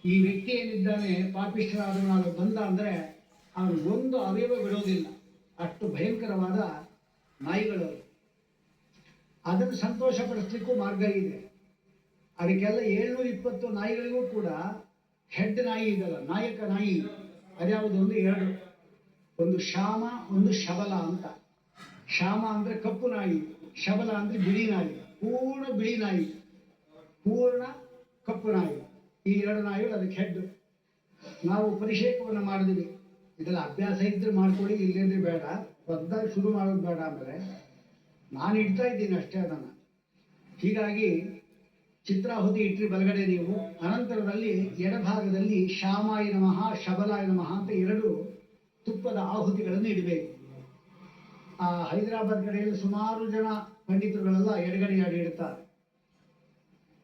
ಈ ವ್ಯಕ್ತಿ ಏನಿದ್ದಾನೆ ಪಾಪಿಷ್ಠರಾದವನಾಗ ಬಂದ ಅಂದರೆ ಅವನು ಒಂದು ಅವಯವ ಬಿಡೋದಿಲ್ಲ, ಅಷ್ಟು ಭಯಂಕರವಾದ ನಾಯಿಗಳು. ಅದನ್ನು ಸಂತೋಷಪಡಿಸ್ಲಿಕ್ಕೂ ಮಾರ್ಗ ಇದೆ. ಅದಕ್ಕೆಲ್ಲ 720 ನಾಯಿಗಳಿಗೂ ಕೂಡ ಹೆಡ್ ನಾಯಿ ಇದಲ್ಲ, ನಾಯಕ ನಾಯಿ. ಅದ್ಯಾವುದು? ಎರಡು, ಒಂದು ಶ್ಯಾಮ, ಒಂದು ಶಬಲ ಅಂತ. ಶ್ಯಾಮ ಅಂದರೆ ಕಪ್ಪು ನಾಯಿ, ಶಬಲ ಅಂದರೆ ಬಿಳಿ ನಾಯಿ. ಪೂರ್ಣ ಬಿಳಿ ನಾಯಿ, ಪೂರ್ಣ ಕಪ್ಪು ನಾಯಿ. ಈ ಎರಡು ನಾಯಿಗಳು ಅದಕ್ಕೆ ಹೆಡ್. ನಾವು ಪರಿಷೇಕವನ್ನು ಮಾಡಿದ್ವಿ. ಇದೆಲ್ಲ ಅಭ್ಯಾಸ ಇದ್ರೆ ಮಾಡ್ಕೊಳ್ಳಿ, ಇಲ್ಲಂದ್ರೆ ಬೇಡ. ಹೊಸದಾಗಿ ಶುರು ಮಾಡೋದು ಬೇಡ. ಆಮೇಲೆ ನಾನು ಇಡ್ತಾ ಇದ್ದೀನಿ ಅಷ್ಟೇ ಅದನ್ನು. ಹೀಗಾಗಿ ಚಿತ್ರಾಹುತಿ ಇಟ್ಟರೆ ಬಲಗಡೆ ನೀವು, ಅನಂತರದಲ್ಲಿ ಎಡಭಾಗದಲ್ಲಿ ಶ್ಯಾಮಾಯ ನಮಃ, ಶಬಲಾಯ ನಮಃ ಅಂತ ಎರಡು ತುಪ್ಪದ ಆಹುತಿಗಳನ್ನು ಇಡಬೇಕು. ಆ ಹೈದರಾಬಾದ್ ಕಡೆಯಲ್ಲಿ ಸುಮಾರು ಜನ ಪಂಡಿತರುಗಳೆಲ್ಲ ಎಡಗಡೆ ಎರಡು ಇಡ್ತಾರೆ.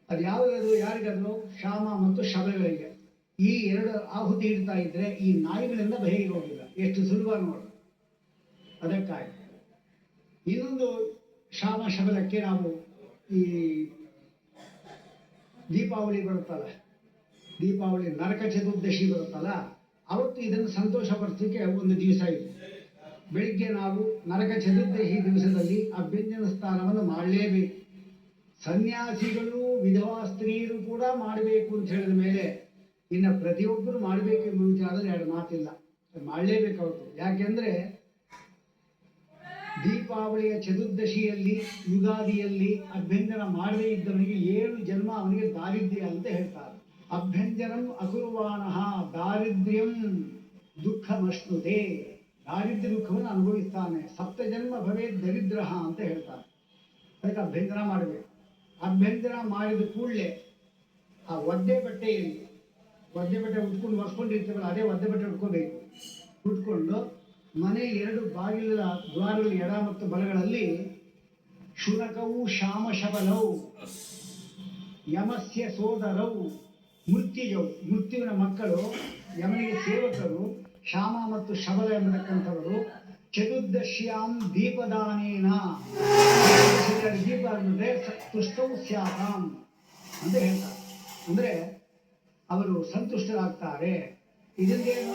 ಅದು ಯಾವುದಾದ್ರು ಯಾರಿಗಾದ್ರು? ಶ್ಯಾಮ ಮತ್ತು ಶಬಲಗಳಿಗೆ. ಈ ಎರಡು ಆಹುತಿ ಇಡ್ತಾ ಇದ್ರೆ ಈ ನಾಯಿಗಳಿಂದ ಬಹಿಗೆ ಹೋಗಿಲ್ಲ. ಎಷ್ಟು ಸುಲಭ ನೋಡು. ಅದಕ್ಕಾಗಿ ಇನ್ನೊಂದು ಶ್ಯಾಮ ಶಬಲಕ್ಕೆ ನಾವು ಈ ದೀಪಾವಳಿ ಬರುತ್ತಲ್ಲ, ದೀಪಾವಳಿ ನರಕ ಚತುರ್ದಶಿ ಬರುತ್ತಲ್ಲ, ಅವತ್ತು ಇದನ್ನು ಸಂತೋಷಪಡಿಸಲಿಕ್ಕೆ ಒಂದು ದಿವಸ ಇದೆ. ಬೆಳಿಗ್ಗೆ ನಾವು ನರಕ ಚತುರ್ದಶಿ ದಿವಸದಲ್ಲಿ ಅಭ್ಯಂಜನ ಸ್ನಾನವನ್ನು ಮಾಡಲೇಬೇಕು. ಸನ್ಯಾಸಿಗಳು, ವಿಧವಾ ಸ್ತ್ರೀಯರು ಕೂಡ ಮಾಡಬೇಕು ಅಂತ ಹೇಳಿದ ಮೇಲೆ ಇನ್ನು ಪ್ರತಿಯೊಬ್ಬರು ಮಾಡಬೇಕು ಎಂಬ ವಿಚಾರದಲ್ಲಿ ಎರಡು ಮಾತಿಲ್ಲ, ಮಾಡಲೇಬೇಕು ಅವತ್ತು. ಯಾಕೆಂದ್ರೆ ದೀಪಾವಳಿಯ ಚತುರ್ದಶಿಯಲ್ಲಿ, ಯುಗಾದಿಯಲ್ಲಿ ಅಭ್ಯಂಜನ ಮಾಡದೇ ಇದ್ದವನಿಗೆ 7 ಜನ್ಮ ಅವನಿಗೆ ದಾರಿದ್ರ್ಯ ಅಂತ ಹೇಳ್ತಾರೆ. ಅಭ್ಯಂಜನಂ ಅಕುರ್ವಾಣಃ ದಾರಿದ್ರ್ಯಂ ದುಃಖಮಶ್ನುತೆ. ದಾರಿದ್ರ್ಯ ದುಃಖವನ್ನು ಅನುಭವಿಸ್ತಾನೆ. 7 ಜನ್ಮ ಭವೇ ದರಿದ್ರ ಅಂತ ಹೇಳ್ತಾರೆ. ಅದಕ್ಕೆ ಅಭ್ಯಂಜನ ಮಾಡಬೇಕು. ಅಭ್ಯಂಜನ ಮಾಡಿದ ಕೂಡಲೇ ಆ ಒದ್ದೆ ಬಟ್ಟೆಯಲ್ಲಿ, ಒದ್ದೆ ಬಟ್ಟೆ ಉಟ್ಕೊಂಡು ಒರ್ಸ್ಕೊಂಡಿರ್ತೀವಲ್ಲ, ಅದೇ ಒದ್ದೆ ಬಟ್ಟೆ ಉಟ್ಕೋಬೇಕು. ಉಟ್ಕೊಂಡು ಮನೆ 2 ಬಾಗಿಲ ದ್ವಾರಗಳು ಎಡ ಮತ್ತು ಬಲಗಳಲ್ಲಿ ಶುನಕವು ಶ್ಯಾಮ ಶಬಲವು ಯಮಸ್ಯ ಸೋದರವು ಮೃತ್ಯುಜವು, ಮೃತ್ಯುವಿನ ಮಕ್ಕಳು, ಯಮನಿಗೆ ಸೇವಕರು ಶ್ಯಾಮ ಮತ್ತು ಶಬಲ ಎಂಬತಕ್ಕಂಥವರು. ಚತುರ್ದಶ್ಯಾಂ ದೀಪದಾನೇನ, ದೀಪ ಅಂದರೆ ತುಷ್ಟೌ ಸ್ಯಾತಾಂ ಅಂತ ಹೇಳ್ತಾರೆ. ಅಂದರೆ ಅವರು ಸಂತುಷ್ಟರಾಗ್ತಾರೆ. ಇದರಿಂದೇನು?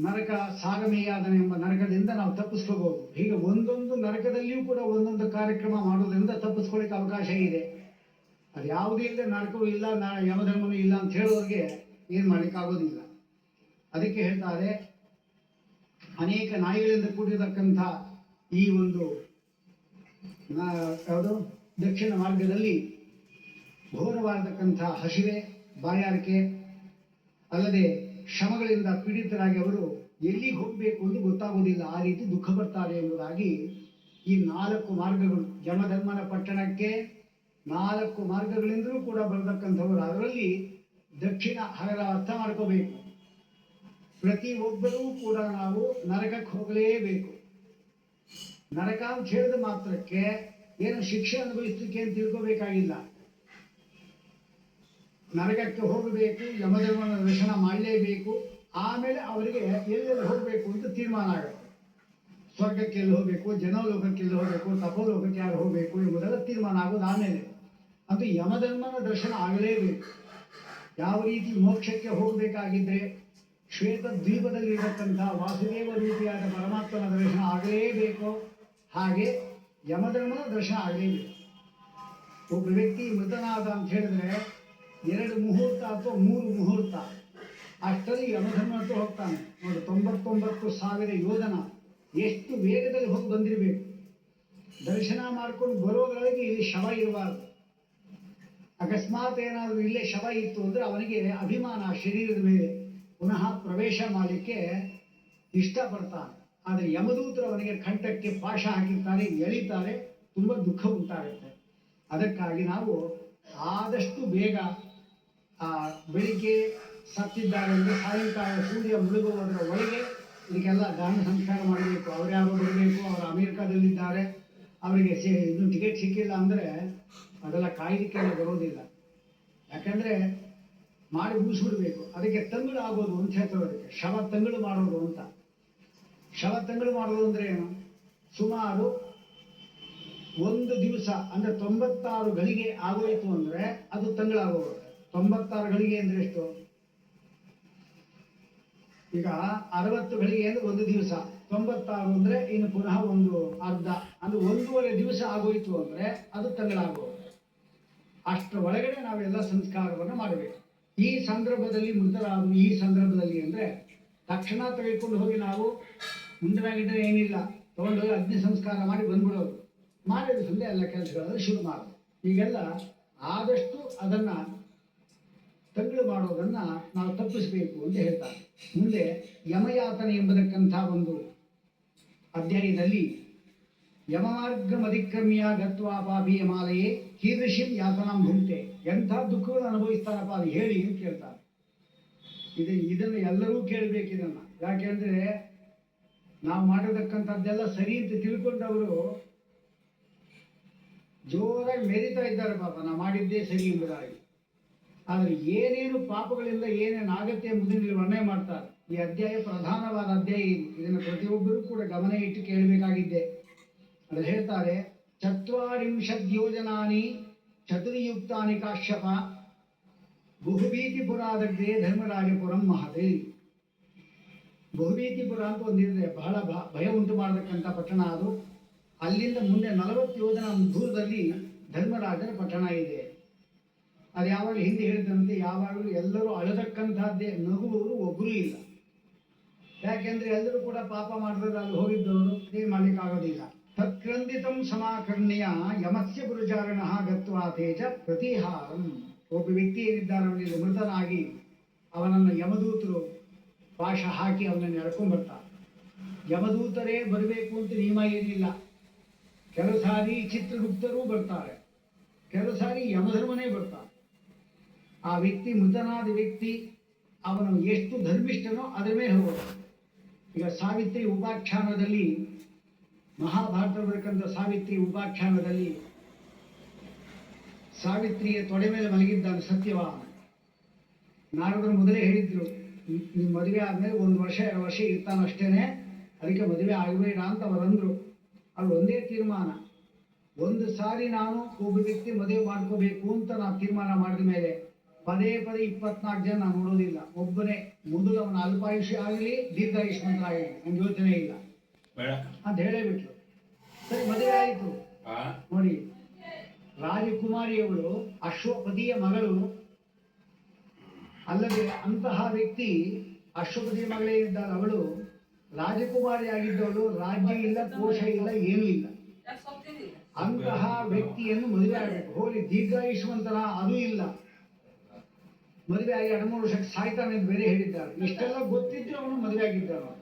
ನರಕ ಸಾಗಮೇಯಾದನೆ ಎಂಬ ನರಕದಿಂದ ನಾವು ತಪ್ಪಿಸ್ಕೋಬಹುದು. ಹೀಗೆ ಒಂದೊಂದು ನರಕದಲ್ಲಿಯೂ ಕೂಡ ಒಂದೊಂದು ಕಾರ್ಯಕ್ರಮ ಮಾಡೋದ್ರಿಂದ ತಪ್ಪಿಸ್ಕೊಳ್ಳಿಕ್ಕೆ ಅವಕಾಶ ಇದೆ. ಅದು ಯಾವುದೂ ಇಲ್ಲದೆ ನರಕವೂ ಇಲ್ಲ, ಯಮಧರ್ಮನೂ ಇಲ್ಲ ಅಂತ ಹೇಳೋರಿಗೆ ಏನು ಮಾಡ್ಲಿಕ್ಕಾಗೋದಿಲ್ಲ. ಅದಕ್ಕೆ ಹೇಳ್ತಾರೆ, ಅನೇಕ ನಾಯಿಗಳಿಂದ ಕೂಡಿರತಕ್ಕಂಥ ಈ ಒಂದು ಯಾವುದು ದಕ್ಷಿಣ ಮಾರ್ಗದಲ್ಲಿ ಘೋರವಾಗತಕ್ಕಂಥ ಹಸಿವೆ, ಬಾಯಾರಿಕೆ, ಅಲ್ಲದೆ ಶ್ರಮಗಳಿಂದ ಪೀಡಿತರಾಗಿ ಅವರು ಎಲ್ಲಿಗೆ ಹೋಗಬೇಕು ಎಂದು ಗೊತ್ತಾಗುವುದಿಲ್ಲ, ಆ ರೀತಿ ದುಃಖ ಬರ್ತಾರೆ ಎಂಬುದಾಗಿ ಈ 4 ಮಾರ್ಗಗಳು. ಯಮಧರ್ಮನ ಪಟ್ಟಣಕ್ಕೆ 4 ಮಾರ್ಗಗಳಿಂದಲೂ ಕೂಡ ಬರತಕ್ಕಂಥವರು. ಅದರಲ್ಲಿ ದಕ್ಷಿಣ ಹಗರ ಅರ್ಥ ಮಾಡ್ಕೋಬೇಕು. ಪ್ರತಿಯೊಬ್ಬರೂ ಕೂಡ ನಾವು ನರಕಕ್ಕೆ ಹೋಗಲೇಬೇಕು. ನರಕ ಅಂತ ಹೇಳಿದ ಮಾತ್ರಕ್ಕೆ ಏನು ಶಿಕ್ಷೆ ಅನುಭವಿಸಲಿಕ್ಕೆ ಅಂತ ತಿಳ್ಕೋಬೇಕಾಗಿಲ್ಲ. ನರಕಕ್ಕೆ ಹೋಗಬೇಕು, ಯಮಧರ್ಮನ ದರ್ಶನ ಮಾಡಲೇಬೇಕು. ಆಮೇಲೆ ಅವರಿಗೆ ಎಲ್ಲೆಲ್ಲಿ ಹೋಗಬೇಕು ಅಂತ ತೀರ್ಮಾನ ಆಗುತ್ತೆ. ಸ್ವರ್ಗಕ್ಕೆ ಎಲ್ಲಿ ಹೋಗಬೇಕು, ಜನಲೋಕಕ್ಕೆ ಎಲ್ಲಿ ಹೋಗಬೇಕು, ತಪೋಲೋಕಕ್ಕೆ ಯಾರು ಹೋಗಬೇಕು ಎಂಬುದೆಲ್ಲ ತೀರ್ಮಾನ ಆಗೋದು ಆಮೇಲೆ. ಅದು ಯಮಧರ್ಮನ ದರ್ಶನ ಆಗಲೇಬೇಕು. ಯಾವ ರೀತಿ ಮೋಕ್ಷಕ್ಕೆ ಹೋಗಬೇಕಾಗಿದ್ದರೆ ಶ್ವೇತ ದ್ವೀಪದಲ್ಲಿರತಕ್ಕಂಥ ವಾಸುದೇವ ರೂಪಿಯಾದ ಪರಮಾತ್ಮನ ದರ್ಶನ ಆಗಲೇಬೇಕು. ಹಾಗೆ ಯಮಧರ್ಮನ ದರ್ಶನ ಆಗಲೇಬೇಕು. ಒಬ್ಬ ವ್ಯಕ್ತಿ ಮೃತನಾದ ಅಂತ ಹೇಳಿದ್ರೆ 2 ಮುಹೂರ್ತ ಅಥವಾ 3 ಮುಹೂರ್ತ ಅಷ್ಟರಲ್ಲಿ ಯಮಧರ್ಮ ಅಂತ ಹೋಗ್ತಾನೆ. ನೋಡಿ, 99,000 ಯೋಧನ ಎಷ್ಟು ವೇಗದಲ್ಲಿ ಹೋಗಿ ಬಂದಿರಬೇಕು. ದರ್ಶನ ಮಾಡ್ಕೊಂಡು ಬರೋದ್ರೊಳಗೆ ಇಲ್ಲಿ ಶವ ಇರಬಾರ್ದು. ಅಕಸ್ಮಾತ್ ಏನಾದರೂ ಇಲ್ಲೇ ಶವ ಇತ್ತು ಅಂದರೆ ಅವನಿಗೆ ಅಭಿಮಾನ ಶರೀರದ ಮೇಲೆ ಪುನಃ ಪ್ರವೇಶ ಮಾಡಲಿಕ್ಕೆ ಇಷ್ಟಪಡ್ತಾನೆ. ಆದರೆ ಯಮದೂತರು ಅವನಿಗೆ ಕಂಠಕ್ಕೆ ಪಾಶ ಹಾಕಿರ್ತಾರೆ, ಎಳಿತಾರೆ, ತುಂಬ ದುಃಖ ಉಂಟಾಗುತ್ತೆ. ಅದಕ್ಕಾಗಿ ನಾವು ಆದಷ್ಟು ಬೇಗ ಬೆಳಿಗ್ಗೆ ಸತ್ತಿದ್ದಾರೆ ಅಂದರೆ ಸಾಯಂಕಾಲ ಸೂರ್ಯ ಮುಳುಗುವುದರ ಒಳಗೆ ಇದಕ್ಕೆಲ್ಲ ದಾನ ಸಂಸ್ಕಾರ ಮಾಡಬೇಕು. ಅವರ್ಯಾರು ಬರಬೇಕು, ಅವರು ಅಮೇರಿಕಾದಲ್ಲಿದ್ದಾರೆ, ಅವರಿಗೆ ಇದು ಟಿಕೆಟ್ ಸಿಕ್ಕಿಲ್ಲ ಅಂದರೆ ಅದೆಲ್ಲ ಕಾಯ್ಲಿಕ್ಕೆಲ್ಲ ಬರೋದಿಲ್ಲ. ಯಾಕಂದರೆ ಮಾಡಿ ಮುಗಿಸ್ಬಿಡ್ಬೇಕು. ಅದಕ್ಕೆ ತಂಗಳು ಆಗೋದು ಅಂತ ಹೇಳ್ತಾರೆ. ಅದಕ್ಕೆ ಶವ ತಂಗಳು ಮಾಡೋದು ಅಂತ. ಶವ ತಂಗಳು ಮಾಡೋದು ಅಂದರೆ ಏನು? ಸುಮಾರು ಒಂದು ದಿವಸ ಅಂದ್ರೆ 96 ಗಳಿಗೆ ಆಗೋಯ್ತು ಅಂದ್ರೆ ಅದು ತಂಗಳಾಗೋಗುತ್ತೆ. 96 ಗಳಿಗೆ ಅಂದ್ರೆ ಎಷ್ಟು? ಈಗ 60 ಗಳಿಗೆ ಅಂದ್ರೆ ಒಂದು ದಿವಸ, 96 ಅಂದ್ರೆ ಇನ್ನು ಪುನಃ ಒಂದು ಅರ್ಧ, ಅಂದ್ರೆ 1.5 ದಿವಸ ಆಗೋಯ್ತು ಅಂದ್ರೆ ಅದು ತಂಗಳಾಗೋಗುತ್ತೆ. ಅಷ್ಟರ ಒಳಗಡೆ ನಾವೆಲ್ಲ ಸಂಸ್ಕಾರವನ್ನು ಮಾಡಬೇಕು. ಈ ಸಂದರ್ಭದಲ್ಲಿ ಮೃತರಾದ ಈ ಸಂದರ್ಭದಲ್ಲಿ ಅಂದ್ರೆ ತಕ್ಷಣ ತೆಗೆದುಕೊಂಡು ಹೋಗಿ ನಾವು ಮುಂದಿನಾಗಿದ್ದರೆ ಏನಿಲ್ಲ, ತಗೊಂಡು ಹೋಗಿ ಅಗ್ನಿ ಸಂಸ್ಕಾರ ಮಾಡಿ ಬಂದ್ಬಿಡೋದು. ಮಾಡಿದ ಸುಮ್ಮನೆ ಎಲ್ಲ ಕೆಲಸಗಳನ್ನು ಶುರು ಮಾಡೋದು. ಈಗೆಲ್ಲ ಆದಷ್ಟು ಅದನ್ನ ತಂಗಳು ಮಾಡೋದನ್ನ ನಾವು ತಪ್ಪಿಸಬೇಕು ಅಂತ ಹೇಳ್ತಾರೆ. ಮುಂದೆ ಯಮಯಾತನೆ ಎಂಬುದಕ್ಕಂಥ ಒಂದು ಅಧ್ಯಾಯದಲ್ಲಿ ಯಮಮಾರ್ಗಂ ಅಧಿಕ್ರಮ್ಯ ಗತ್ವಾ ಪಾಪಿ ಯಮಾಲಯೇ ಕೀದೃಶಿಂ ಯಾತನಾಂ ಭುಂಕ್ತೆ, ಎಂಥ ದುಃಖಗಳನ್ನು ಅನುಭವಿಸ್ತಾರಪ್ಪ ಅದು ಹೇಳಿ ಅಂತ ಕೇಳ್ತಾರೆ. ಇದನ್ನು ಎಲ್ಲರೂ ಕೇಳಬೇಕು ಇದನ್ನ. ಯಾಕೆಂದ್ರೆ ನಾವು ಮಾಡಿರ್ತಕ್ಕಂಥದ್ದೆಲ್ಲ ಸರಿ ಅಂತ ತಿಳ್ಕೊಂಡವರು ಜೋರಾಗಿ ಮೆರಿತಾ ಇದ್ದಾರೆ, ಪಾಪ ನಾವು ಮಾಡಿದ್ದೇ ಸರಿ ಎಂಬುದಾಗಿ. ಆದರೆ ಏನೇನು ಪಾಪಗಳಿಂದ ಏನೇನು ಆಗತ್ತೆ ಎಂಬುದನ್ನು ಇಲ್ಲಿ ವರ್ಣನೆ ಮಾಡ್ತಾರೆ. ಈ ಅಧ್ಯಾಯ ಪ್ರಧಾನವಾದ ಅಧ್ಯಾಯ ಇದು. ಇದನ್ನು ಪ್ರತಿಯೊಬ್ಬರೂ ಕೂಡ ಗಮನ ಇಟ್ಟು ಕೇಳಬೇಕಾಗಿದ್ದೆ. ಅದ್ರಲ್ಲಿ ಹೇಳ್ತಾರೆ, 40 ಯೋಜನಾನಿ ಚತುರ್ಯುಕ್ತಾನಿ ಕಾಶ್ಯಪ ಬಹುಭೀತಿಪುರಾದಗ್ರೆ ಧರ್ಮರಾಜಪುರಂ ಮಹದೇ. ಬಹುಭೀತಿಪುರ ಅಂತ ಒಂದಿದೆ, ಬಹಳ ಭಯ ಉಂಟು ಮಾಡತಕ್ಕಂಥ ಪಟ್ಟಣ ಅದು. ಅಲ್ಲಿಂದ ಮುಂದೆ 40 ಯೋಜನ ದೂರದಲ್ಲಿ ಧರ್ಮರಾಜನ ಪಟ್ಟಣ ಇದೆ. ಅದು ಯಾವಾಗಲೂ ಹಿಂದೆ ಹೇಳಿದಂತೆ ಯಾವಾಗಲೂ ಎಲ್ಲರೂ ಅಳತಕ್ಕಂಥದ್ದೇ, ನಗುವವರು ಒಬ್ಬರೂ ಇಲ್ಲ. ಯಾಕೆಂದ್ರೆ ಎಲ್ಲರೂ ಕೂಡ ಪಾಪ ಮಾಡಿದ್ರೆ ಅಲ್ಲಿ ಹೋಗಿದ್ದವರು ಏನು ಮಾಡ್ಲಿಕ್ಕಾಗೋದಿಲ್ಲ. ತತ್ಕ್ರಂದಿತಂ ಸಮಾಕರ್ಣ್ಯ ಯಮಸ್ಯ ಪುರಚಾರಣ ಗತ್ವಾ ತೇಜ ಪ್ರತಿಹಾರಂ. ಒಬ್ಬ ವ್ಯಕ್ತಿ ಏನಿದ್ದಾನೆ ಅವನಿಗೆ ಮೃತನಾಗಿ ಅವನನ್ನು ಯಮದೂತರು ಪಾಶ ಹಾಕಿ ಅವನನ್ನು ಎಳ್ಕೊಂಡ್ಬರ್ತಾರೆ. ಯಮದೂತರೇ ಬರಬೇಕು ಅಂತ ನಿಯಮ ಏನಿಲ್ಲ. ಕೆಲವು ಸಾರಿ ಚಿತ್ರಗುಪ್ತರೂ ಬರ್ತಾರೆ, ಕೆಲವು ಸಾರಿ ಯಮಧರ್ಮನೇ ಬರ್ತಾರೆ. ಆ ವ್ಯಕ್ತಿ ಮೃತನಾದ ವ್ಯಕ್ತಿ ಅವನು ಎಷ್ಟು ಧರ್ಮಿಷ್ಠನೋ ಅದರ ಮೇಲೆ ಹೋಗೋದು. ಈಗ ಸಾವಿತ್ರಿ ಉಪಾಖ್ಯಾನದಲ್ಲಿ, ಮಹಾಭಾರತ ಬರತಕ್ಕಂಥ ಸಾವಿತ್ರಿ ಉಪಾಖ್ಯಾನದಲ್ಲಿ ಸಾವಿತ್ರಿಯ ತೊಡೆ ಮೇಲೆ ಮಲಗಿದ್ದಾನೆ ಸತ್ಯವಾನ. ನಾರದರು ಮೊದಲೇ ಹೇಳಿದ್ರು, ನಿಮ್ಮ ಮದುವೆ ಆದ್ಮೇಲೆ 1 ವರ್ಷ 2 ವರ್ಷ ಇರ್ತಾನಷ್ಟೇನೆ, ಅದಕ್ಕೆ ಮದುವೆ ಆಗಬೇಡ ಅಂತ ಅವರಂದ್ರು. ಅದು ಒಂದೇ ತೀರ್ಮಾನ. ಒಂದು ಸಾರಿ ನಾನು ಒಬ್ಬ ವ್ಯಕ್ತಿ ಮದುವೆ ಮಾಡ್ಕೋಬೇಕು ಅಂತ ನಾವು ತೀರ್ಮಾನ ಮಾಡಿದ ಮೇಲೆ ಪದೇ 24 ಜನ ನಾನು ನೋಡೋದಿಲ್ಲ. ಒಬ್ಬನೇ ಮೊದಲು ಅವನ ಅಲ್ಪಾಯುಷ್ಯ ಆಗಲಿ ದೀರ್ಘಾಯುಷ್ಮಂತರಾಗಲಿ ನಂಗೆ ಯೋಚನೆ ಇಲ್ಲ ಅಂತ ಹೇಳೇ ಬಿಟ್ರು. ಸರಿ, ಮದುವೆ ಆಯಿತು. ನೋಡಿ, ರಾಜಕುಮಾರಿಯವಳು ಅಶ್ವಪತಿಯ ಮಗಳು. ಅಲ್ಲದೆ ಅಂತಹ ವ್ಯಕ್ತಿ ಅಶ್ವಪತಿಯ ಮಗಳೇ ಇದ್ದಾಳೆ. ಅವಳು ರಾಜಕುಮಾರಿ ಆಗಿದ್ದವಳು, ರಾಜ್ಯ ಇಲ್ಲ, ಕೋಶ ಇಲ್ಲ, ಏನೂ ಇಲ್ಲ. ಅಂತಹ ವ್ಯಕ್ತಿಯನ್ನು ಮದುವೆ ಆಗಬೇಕು. ಹೋಗಿ ದೀರ್ಘಾಯುಷ್ಮಂತನ ಅದು ಇಲ್ಲ. ಮದುವೆ ಆಗಿ 2-3 ವರ್ಷಕ್ಕೆ ಸಾಯ್ತಾನೆ ಅಂತ ಬೇರೆ ಹೇಳಿದ್ದಾರೆ. ಇಷ್ಟೆಲ್ಲ ಗೊತ್ತಿದ್ರು ಅವನು ಮದುವೆ ಆಗಿದ್ದಾನೆ.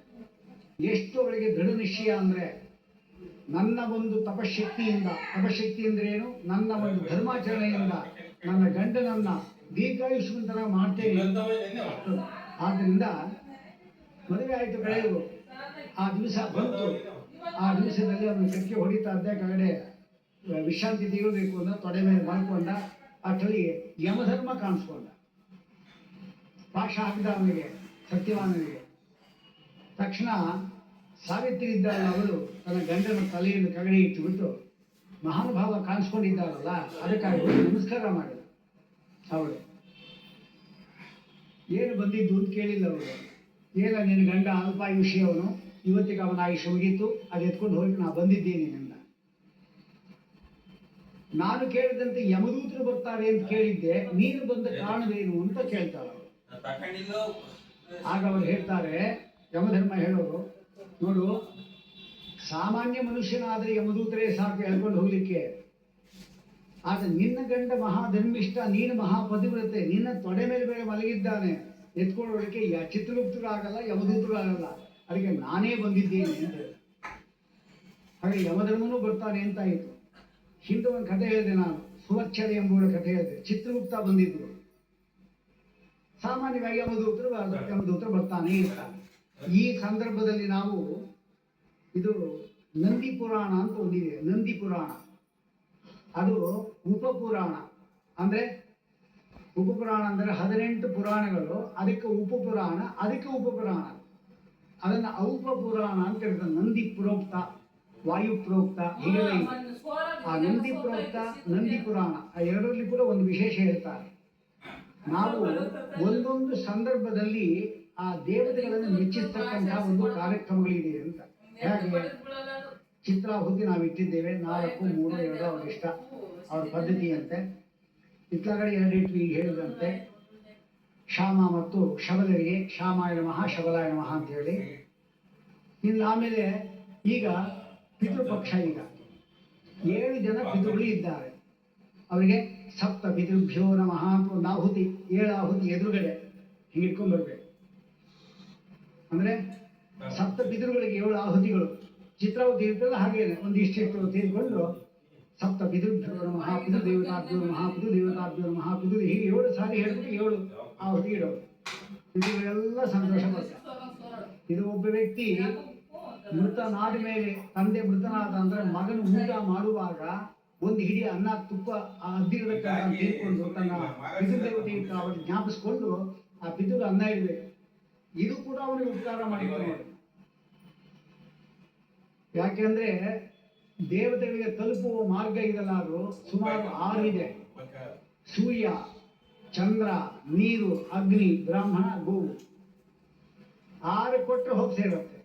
ಎಷ್ಟು ಅವಳಿಗೆ ದೃಢ ನಿಶ್ಚಯ ಅಂದ್ರೆ, ನನ್ನ ಒಂದು ತಪಶಕ್ತಿಯಿಂದ, ತಪಶಕ್ತಿ ಅಂದ್ರೆ ಏನು, ನನ್ನ ಒಂದು ಧರ್ಮಾಚರಣೆಯಿಂದ ನನ್ನ ಗಂಡನನ್ನ ದೀರ್ಘಾಯುಷ್ಮಂತನ ಮಾಡ್ತೇನೆ. ಆದ್ದರಿಂದ ಮದುವೆ ಆಯ್ತು, ಕಳೆದು ಆ ದಿವಸ ಬಂತು. ಆ ದಿವಸದಲ್ಲಿ ಅವನು ಕಕ್ಕೆ ಹೊಡಿತಾ ಇದ್ದ, ಕೆಳಗಡೆ ವಿಶ್ರಾಂತಿ ತೆಗೆಯಬೇಕು ಅಂತ ತೊಡೆ ಮೇಲೆ ಮಾಡ್ಕೊಂಡ. ಅಷ್ಟರಲ್ಲಿ ಯಮಧರ್ಮ ಕಾಣಿಸ್ಕೊಂಡ, ಪಾಶ ಹಾಕಿದ ಅವನಿಗೆ, ಸತ್ಯವಾನನಿಗೆ. ತಕ್ಷಣ ಸಾವಿತ್ರಿ ಇದ್ದಾಳೆ, ಅವಳು ತನ್ನ ಗಂಡನ ತಲೆಯನ್ನು ಕೆಳಗಡೆ ಇಟ್ಟುಬಿಟ್ಟು, ಮಹಾನುಭಾವ ಕಾಣಿಸ್ಕೊಂಡಿದ್ದಾರಲ್ಲ ಅದಕ್ಕಾಗಿ ನಮಸ್ಕಾರ ಮಾಡಿದ. ಅವಳು ಏನು ಬಂದಿದ್ದು ಅಂತ ಕೇಳಿಲ್ಲ ಅವಳು. ಏನ ನಿನ್ನ ಗಂಡ ಅಲ್ಪಾಯುಷ್ಯವನು, ಇವತ್ತಿಗೆ ಅವನ ಆಯುಷ್ಯ ಮುಗೀತು, ಅದು ಎತ್ಕೊಂಡು ಹೋಗಿ ನಾ ಬಂದಿದ್ದೇನೆ ನನ್ನ. ನಾನು ಕೇಳಿದಂತೆ ಯಮದೂತರು ಬರ್ತಾರೆ ಅಂತ ಕೇಳಿದ್ದೆ, ನೀನು ಬಂದ ಕಾರಣವೇನು ಅಂತ ಕೇಳ್ತಾಳೆ. ಆಗ ಅವರು ಹೇಳ್ತಾರೆ, ಯಮಧರ್ಮ ಹೇಳೋರು, ನೋಡು, ಸಾಮಾನ್ಯ ಮನುಷ್ಯನಾದ್ರೆ ಯಮದೂತರೇ ಸಾಕು ಹೇಳ್ಕೊಂಡು ಹೋಗ್ಲಿಕ್ಕೆ. ಆದ್ರೆ ನಿನ್ನ ಗಂಡ ಮಹಾಧರ್ಮಿಷ್ಠ, ನೀನು ಮಹಾಪತಿವ್ರತೆ, ನಿನ್ನ ತೊಡೆ ಮೇಲೆ ಬೇರೆ ಮಲಗಿದ್ದಾನೆ, ಎತ್ಕೊಳ್ಳೋಳಿಕೆ ಚಿತ್ರಗುಪ್ತರು ಆಗಲ್ಲ, ಯಮದೂತರು ಆಗಲ್ಲ, ಅದಕ್ಕೆ ನಾನೇ ಬಂದಿದ್ದೇನೆ ಅಂತ. ಹಾಗೆ ಯಮಧರ್ಮನೂ ಬರ್ತಾನೆ ಅಂತಾಯಿತು. ಹಿಂದೆ ಒಂದು ಕಥೆ ಹೇಳಿದೆ ನಾನು, ಸುವಚ್ಛದ ಎಂಬುವರ ಕಥೆ ಹೇಳಿದೆ. ಚಿತ್ರಗುಪ್ತ ಬಂದಿದ್ರು, ಸಾಮಾನ್ಯವಾಗಿ ಯಮದೂತರು ಬರ್ತಾನೆ ಇರ್ತಾನೆ. ಈ ಸಂದರ್ಭದಲ್ಲಿ ನಾವು ಇದು ನಂದಿ ಪುರಾಣ ಅಂತ ಒಂದಿದೆ. ನಂದಿ ಪುರಾಣ ಅದು ಉಪಪುರಾಣ. ಅಂದ್ರೆ ಉಪಪುರಾಣ ಅಂದ್ರೆ 18 ಪುರಾಣಗಳು, ಅದಕ್ಕೆ ಉಪಪುರಾಣ, ಅದಕ್ಕೆ ಉಪಪುರಾಣ. ಅದನ್ನ ಔಪಪುರಾಣ ಅಂತ ಹೇಳ್ತಾರೆ. ನಂದಿ ಪ್ರೋಕ್ತ, ವಾಯು ಪ್ರೋಕ್ತ, ಹೀಗೆಲ್ಲ ಇದೆ. ಆ ನಂದಿ ಪ್ರೋಕ್ತ, ನಂದಿ ಪುರಾಣ, ಆ ಎರಡರಲ್ಲಿ ಕೂಡ ಒಂದು ವಿಶೇಷ ಹೇಳ್ತಾರೆ. ನಾವು ಒಂದೊಂದು ಸಂದರ್ಭದಲ್ಲಿ ಆ ದೇವತೆಗಳನ್ನು ಮೆಚ್ಚಿಸ್ತಕ್ಕಂತಹ ಒಂದು ಕಾರ್ಯಕ್ರಮಗಳಿದೆ ಅಂತ. ಹೇಗೆ ಚಿತ್ರಾಹುತಿ ನಾವು ಇಟ್ಟಿದ್ದೇವೆ, 4, 3, 2 ಅವ್ರ ಇಷ್ಟ, ಅವ್ರ ಪದ್ಧತಿಯಂತೆ. ಇತ್ಲಾಗಡೆ 2 ಇಟ್ಟು ಈಗ ಹೇಳಿದಂತೆ ಶ್ಯಾಮ ಮತ್ತು ಶಬಲರಿಗೆ ಶ್ಯಾಮಾಯ ನಮಃ ಶಬಲಾಯ ನಮಃ ಅಂತ ಹೇಳಿ. ಇನ್ನು ಆಮೇಲೆ ಈಗ ಪಿತೃಪಕ್ಷ, ಈಗ 7 ಜನ ಪಿತೃಗಳು ಇದ್ದಾರೆ. ಅವರಿಗೆ ಸಪ್ತ ಪಿತೃಭ್ಯೋ ನಮಃ ಅಂತ ಒಂದು ಆಹುತಿ, 7 ಆಹುತಿ ಎದುರುಗಡೆ ಹಿಂಗೆ ಇಟ್ಕೊಂಡು ಬರ್ಬೇಕು. ಅಂದ್ರೆ ಸಪ್ತ ಪಿತೃಗಳಿಗೆ 7 ಆಹುತಿಗಳು. ಚಿತ್ರಾವತಿ ಇರ್ತಲ್ಲ ಹಾಗೇನೆ ಒಂದಿಷ್ಟು ತೀರ್ಕೊಂಡು ಸಪ್ತ ಪಿತೃಭ್ಯೋ ನಮಃ, ಪಿತೃ ದೇವತಾಭ್ಯೋ ನಮಃ, ಪಿತೃ ದೇವತಾಭ್ಯೋ ನಮಃ, ಪಿತೃ, ಹೀಗೆ 7 ಸಾರಿ ಹೇಳ್ಬಿಟ್ಟು 7 ಆಹುತಿ ಇಡೋದು. ಪಿತೃಗಳೆಲ್ಲ ಸಂತೋಷ ಪಡ್ತಾರೆ. ಇದು ಒಬ್ಬ ವ್ಯಕ್ತಿ ಮೃತನಾದ ಮೇಲೆ, ತಂದೆ ಮೃತನಾದ ಅಂದ್ರೆ ಮಗನು ಊಟ ಮಾಡುವಾಗ ಒಂದು ಹಿಡಿ ಅನ್ನ ತುಪ್ಪ ಆ ಅದ್ದಿರತಕ್ಕಂಥ ತಿಳ್ಕೊಂಡು ತನ್ನ ಪಿತೃದೇವತೆ ಅವರಿಗೆ ಜ್ಞಾಪಿಸ್ಕೊಂಡು ಆ ಪಿತೃಗೆ ಅನ್ನ ಇಡಬೇಕು. ಇದು ಕೂಡ ಅವನಿಗೆ ಉಪಕಾರ ಮಾಡಿಕೊಂಡು ನೋಡಿ. ಯಾಕೆಂದ್ರೆ ದೇವತೆಗಳಿಗೆ ತಲುಪುವ ಮಾರ್ಗ ಇದೆಲ್ಲ, ಅದು ಸುಮಾರು 6 ಇದೆ. ಸೂರ್ಯ, ಚಂದ್ರ, ನೀರು, ಅಗ್ನಿ, ಬ್ರಾಹ್ಮಣ, ಗೋವು, 6 ಕೊಟ್ಟರೆ ಹೋಗಿ ಸೇರುತ್ತೆ.